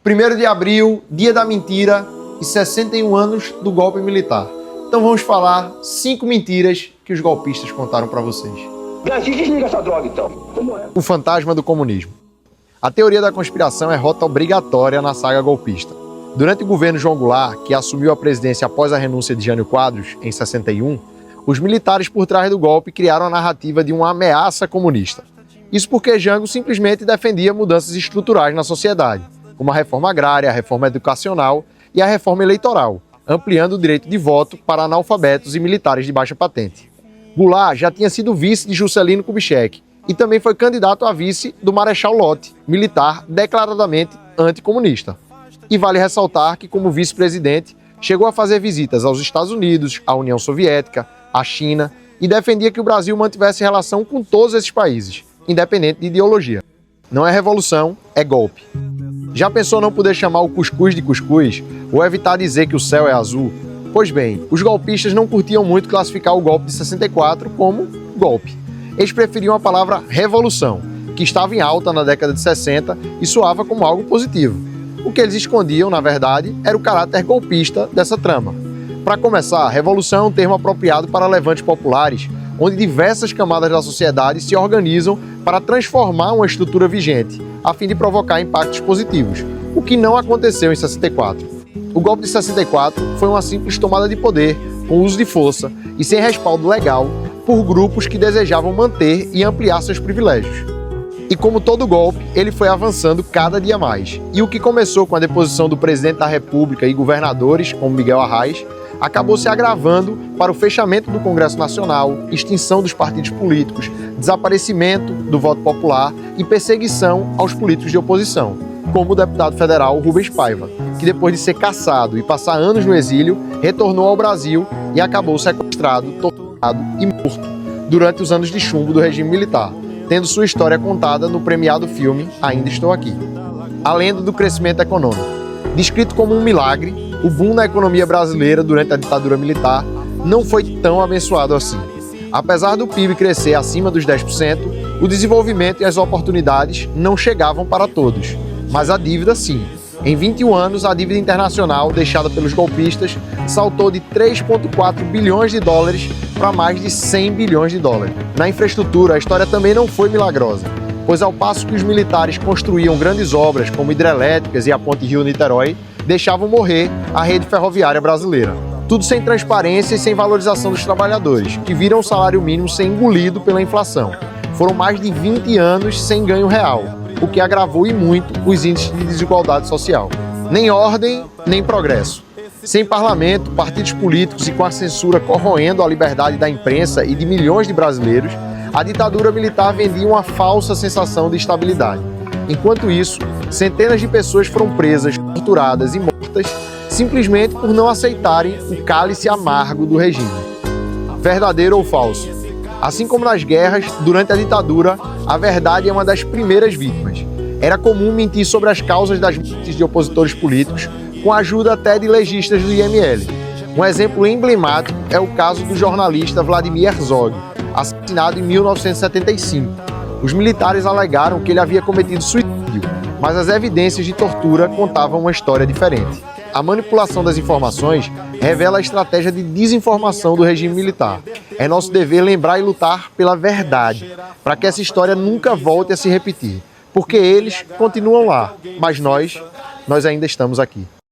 1º de abril, dia da mentira e 61 anos do golpe militar. Então vamos falar 5 mentiras que os golpistas contaram para vocês. Desliga essa droga, então. Como é? O fantasma do comunismo. A teoria da conspiração é rota obrigatória na saga golpista. Durante o governo João Goulart, que assumiu a presidência após a renúncia de Jânio Quadros, em 61, os militares por trás do golpe criaram a narrativa de uma ameaça comunista. Isso porque Jango simplesmente defendia mudanças estruturais na sociedade, como a reforma agrária, a reforma educacional e a reforma eleitoral, ampliando o direito de voto para analfabetos e militares de baixa patente. Goulart já tinha sido vice de Juscelino Kubitschek e também foi candidato a vice do Marechal Lott, militar declaradamente anticomunista. E vale ressaltar que, como vice-presidente, chegou a fazer visitas aos Estados Unidos, à União Soviética, à China e defendia que o Brasil mantivesse relação com todos esses países, independente de ideologia. Não é revolução, é golpe. Já pensou não poder chamar o cuscuz de cuscuz ou evitar dizer que o céu é azul? Pois bem, os golpistas não curtiam muito classificar o golpe de 64 como golpe. Eles preferiam a palavra revolução, que estava em alta na década de 60 e soava como algo positivo. O que eles escondiam, na verdade, era o caráter golpista dessa trama. Para começar, revolução é um termo apropriado para levantes populares, onde diversas camadas da sociedade se organizam para transformar uma estrutura vigente, a fim de provocar impactos positivos, o que não aconteceu em 64. O golpe de 64 foi uma simples tomada de poder, com uso de força e sem respaldo legal, por grupos que desejavam manter e ampliar seus privilégios. E como todo golpe, ele foi avançando cada dia mais. E o que começou com a deposição do presidente da República e governadores, como Miguel Arraes, acabou se agravando para o fechamento do Congresso Nacional, extinção dos partidos políticos, desaparecimento do voto popular e perseguição aos políticos de oposição, como o deputado federal Rubens Paiva, que depois de ser cassado e passar anos no exílio, retornou ao Brasil e acabou sequestrado, torturado e morto durante os anos de chumbo do regime militar, tendo sua história contada no premiado filme Ainda Estou Aqui. A lenda do crescimento econômico. Descrito como um milagre, o boom na economia brasileira durante a ditadura militar não foi tão abençoado assim. Apesar do PIB crescer acima dos 10%, o desenvolvimento e as oportunidades não chegavam para todos, mas a dívida sim. Em 21 anos, a dívida internacional deixada pelos golpistas saltou de 3,4 bilhões de dólares para mais de 100 bilhões de dólares. Na infraestrutura, a história também não foi milagrosa, pois ao passo que os militares construíam grandes obras como hidrelétricas e a Ponte Rio-Niterói, deixavam morrer a rede ferroviária brasileira. Tudo sem transparência e sem valorização dos trabalhadores, que viram o salário mínimo ser engolido pela inflação. Foram mais de 20 anos sem ganho real, o que agravou e muito os índices de desigualdade social. Nem ordem, nem progresso. Sem parlamento, partidos políticos e com a censura corroendo a liberdade da imprensa e de milhões de brasileiros, a ditadura militar vendia uma falsa sensação de estabilidade. Enquanto isso, centenas de pessoas foram presas, torturadas e mortas simplesmente por não aceitarem o cálice amargo do regime. Verdadeiro ou falso? Assim como nas guerras, durante a ditadura, a verdade é uma das primeiras vítimas. Era comum mentir sobre as causas das mortes de opositores políticos, com a ajuda até de legistas do IML. Um exemplo emblemático é o caso do jornalista Vladimir Herzog, assassinado em 1975. Os militares alegaram que ele havia cometido suicídio, mas as evidências de tortura contavam uma história diferente. A manipulação das informações revela a estratégia de desinformação do regime militar. É nosso dever lembrar e lutar pela verdade, para que essa história nunca volte a se repetir. Porque eles continuam lá, mas nós ainda estamos aqui.